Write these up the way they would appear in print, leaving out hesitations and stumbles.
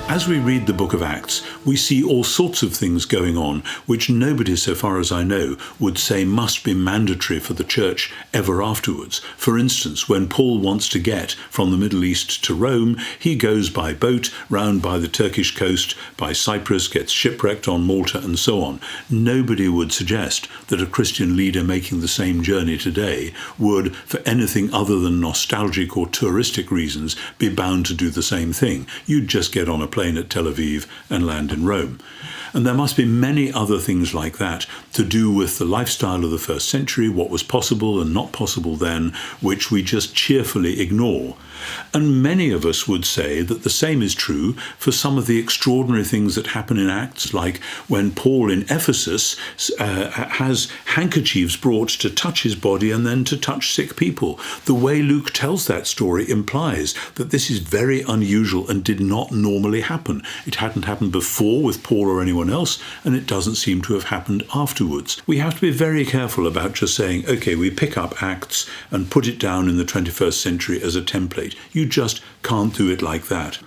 As we read the book of Acts, we see all sorts of things going on which nobody, so far as I know, would say must be mandatory for the church ever afterwards. For instance, when Paul wants to get from the Middle East to Rome, he goes by boat round by the Turkish coast, by Cyprus, gets shipwrecked on Malta, and so on. Nobody would suggest that a Christian leader making the same journey today would, for anything other than nostalgic or touristic reasons, be bound to do the same thing. You'd just get on a plane at Tel Aviv and land in Rome. And there must be many other things like that to do with the lifestyle of the first century, what was possible and not possible then, which we just cheerfully ignore. And many of us would say that the same is true for some of the extraordinary things that happen in Acts, like when Paul in Ephesus has handkerchiefs brought to touch his body and then to touch sick people. The way Luke tells that story implies that this is very unusual and did not normally happen. It hadn't happened before with Paul or anyone else, and it doesn't seem to have happened afterwards. We have to be very careful about just saying, okay, we pick up Acts and put it down in the 21st century as a template. You just can't do it like that.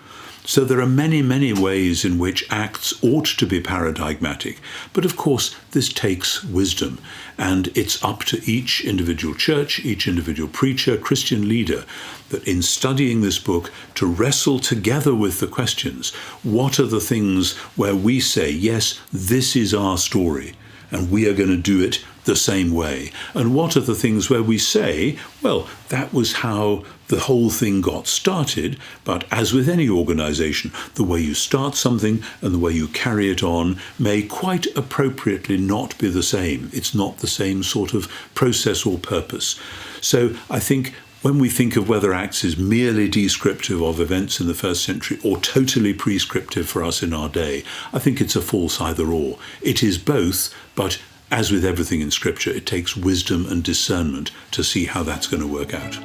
So there are many, many ways in which Acts ought to be paradigmatic. But of course, this takes wisdom. And it's up to each individual church, each individual preacher, Christian leader, that in studying this book, to wrestle together with the questions. What are the things where we say, yes, this is our story, and we are going to do it the same way? And what are the things where we say, well, that was how the whole thing got started, but as with any organization, the way you start something and the way you carry it on may quite appropriately not be the same. It's not the same sort of process or purpose. So I think when we think of whether Acts is merely descriptive of events in the first century or totally prescriptive for us in our day, I think it's a false either-or. It is both, but as with everything in Scripture, it takes wisdom and discernment to see how that's going to work out.